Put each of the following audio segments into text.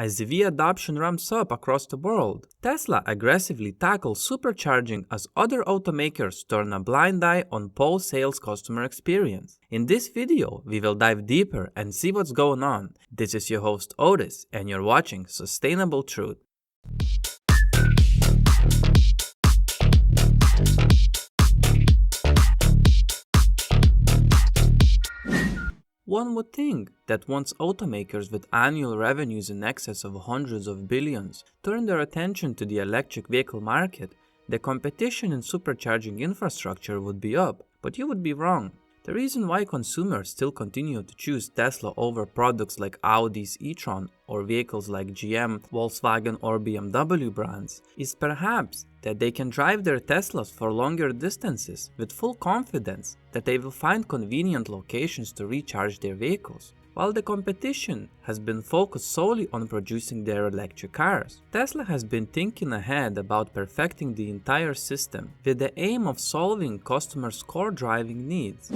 As EV adoption ramps up across the world, Tesla aggressively tackles supercharging as other automakers turn a blind eye on post-sales customer experience. In this video, we will dive deeper and see what's going on. This is your host Otis, and you're watching Sustainable Truth. One would think that once automakers with annual revenues in excess of hundreds of billions turn their attention to the electric vehicle market, the competition in supercharging infrastructure would be up, but you would be wrong. The reason why consumers still continue to choose Tesla over products like Audi's e-tron or vehicles like GM, Volkswagen or BMW brands is perhaps that they can drive their Teslas for longer distances with full confidence that they will find convenient locations to recharge their vehicles. While the competition has been focused solely on producing their electric cars, Tesla has been thinking ahead about perfecting the entire system with the aim of solving customers' core driving needs.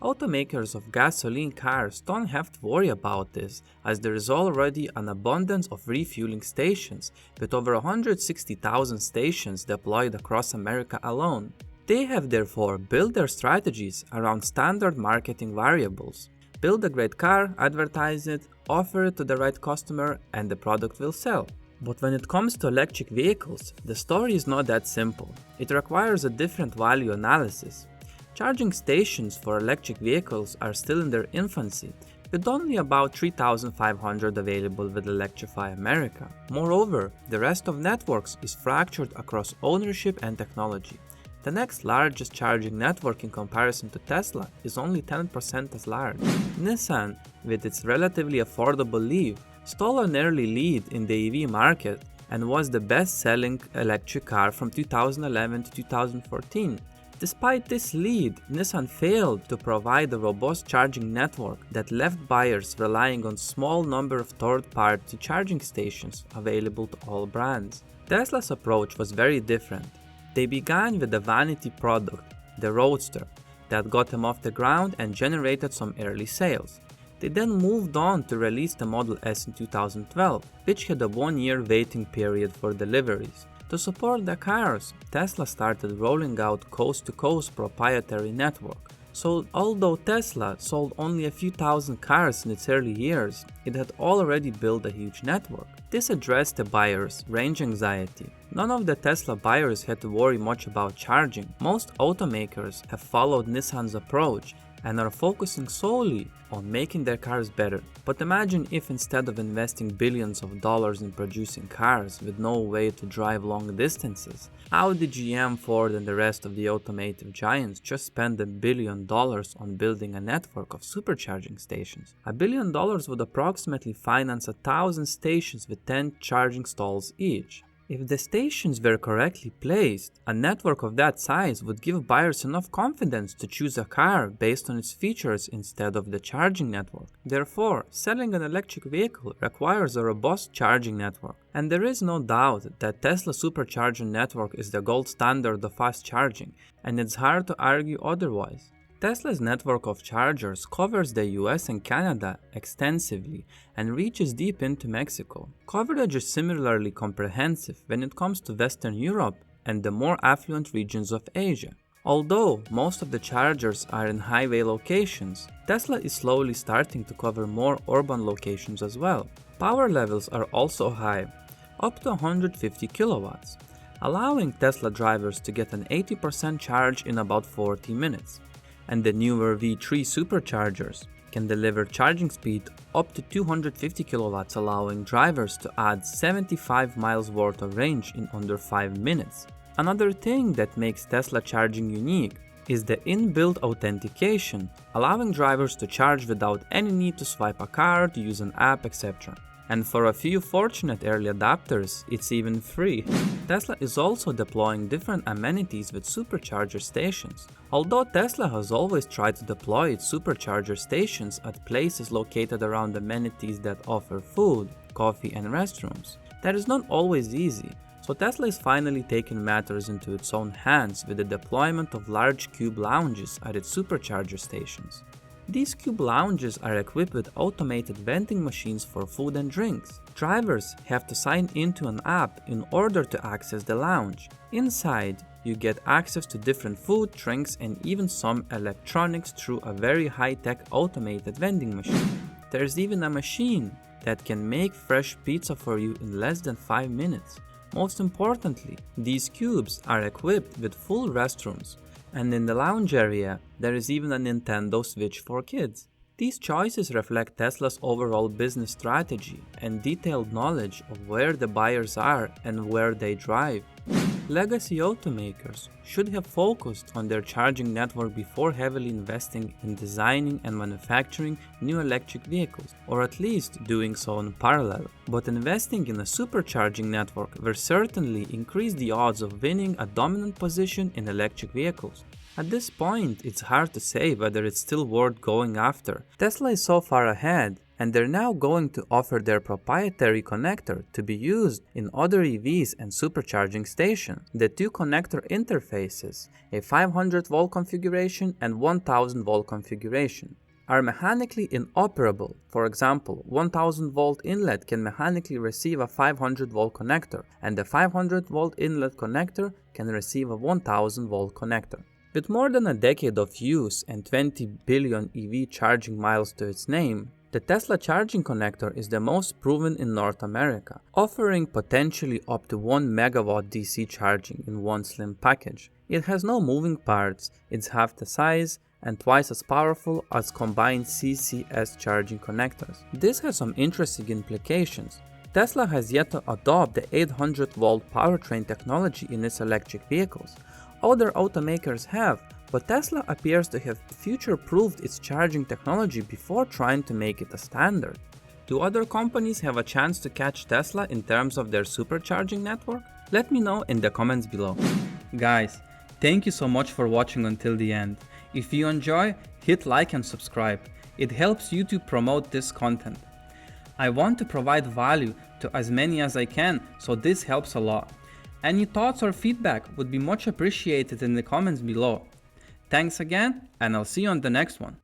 Automakers of gasoline cars don't have to worry about this, as there is already an abundance of refueling stations, with over 160,000 stations deployed across America alone. They have therefore built their strategies around standard marketing variables. Build a great car, advertise it, offer it to the right customer, and the product will sell. But when it comes to electric vehicles, the story is not that simple. It requires a different value analysis. Charging stations for electric vehicles are still in their infancy, with only about 3,500 available with Electrify America. Moreover, the rest of networks is fractured across ownership and technology. The next largest charging network in comparison to Tesla is only 10% as large. Nissan, with its relatively affordable Leaf, stole an early lead in the EV market and was the best-selling electric car from 2011 to 2014. Despite this lead, Nissan failed to provide a robust charging network that left buyers relying on a small number of third-party charging stations available to all brands. Tesla's approach was very different. They began with a vanity product, the Roadster, that got them off the ground and generated some early sales. They then moved on to release the Model S in 2012, which had a 1-year waiting period for deliveries. To support the cars, Tesla started rolling out coast-to-coast proprietary network. So although Tesla sold only a few thousand cars in its early years, it had already built a huge network. This addressed the buyers' range anxiety. None of the Tesla buyers had to worry much about charging. Most automakers have followed Nissan's approach and are focusing solely on making their cars better. But imagine if instead of investing billions of dollars in producing cars with no way to drive long distances, Audi, GM, Ford and the rest of the automotive giants just spend $1 billion on building a network of supercharging stations. $1 billion would approximately finance 1,000 stations with 10 charging stalls each. If the stations were correctly placed, a network of that size would give buyers enough confidence to choose a car based on its features instead of the charging network. Therefore, selling an electric vehicle requires a robust charging network. And there is no doubt that Tesla supercharger network is the gold standard of fast charging, and it's hard to argue otherwise. Tesla's network of chargers covers the US and Canada extensively and reaches deep into Mexico. Coverage is similarly comprehensive when it comes to Western Europe and the more affluent regions of Asia. Although most of the chargers are in highway locations, Tesla is slowly starting to cover more urban locations as well. Power levels are also high, up to 150 kilowatts, allowing Tesla drivers to get an 80% charge in about 40 minutes. And the newer V3 superchargers can deliver charging speed up to 250 kilowatts, allowing drivers to add 75 miles worth of range in under 5 minutes. Another thing that makes Tesla charging unique is the inbuilt authentication, allowing drivers to charge without any need to swipe a card, use an app, etc. And for a few fortunate early adopters, it's even free. Tesla is also deploying different amenities with supercharger stations. Although Tesla has always tried to deploy its supercharger stations at places located around amenities that offer food, coffee and restrooms, that is not always easy. So Tesla is finally taking matters into its own hands with the deployment of large cube lounges at its supercharger stations. These cube lounges are equipped with automated vending machines for food and drinks. Drivers have to sign into an app in order to access the lounge. Inside, you get access to different food, drinks, and even some electronics through a very high-tech automated vending machine. There's even a machine that can make fresh pizza for you in less than 5 minutes. Most importantly, these cubes are equipped with full restrooms, and in the lounge area, there is even a Nintendo Switch for kids. These choices reflect Tesla's overall business strategy and detailed knowledge of where the buyers are and where they drive. Legacy automakers should have focused on their charging network before heavily investing in designing and manufacturing new electric vehicles, or at least doing so in parallel. But investing in a supercharging network will certainly increase the odds of winning a dominant position in electric vehicles. At this point, it's hard to say whether it's still worth going after. Tesla is so far ahead, and they're now going to offer their proprietary connector to be used in other EVs and supercharging stations. The two connector interfaces, a 500 volt configuration and 1000 volt configuration, are mechanically inoperable. For example, 1000 volt inlet can mechanically receive a 500 volt connector, and the 500 volt inlet connector can receive a 1000 volt connector. With more than a decade of use and 20 billion EV charging miles to its name, the Tesla charging connector is the most proven in North America, offering potentially up to 1 megawatt DC charging in one slim package. It has no moving parts, it's half the size and twice as powerful as combined CCS charging connectors. This has some interesting implications. Tesla has yet to adopt the 800 volt powertrain technology in its electric vehicles. Other automakers have, but Tesla appears to have future-proofed its charging technology before trying to make it a standard. Do other companies have a chance to catch Tesla in terms of their supercharging network? Let me know in the comments below. Guys, thank you so much for watching until the end. If you enjoy, hit like and subscribe. It helps YouTube promote this content. I want to provide value to as many as I can, so this helps a lot. Any thoughts or feedback would be much appreciated in the comments below. Thanks again, and I'll see you on the next one.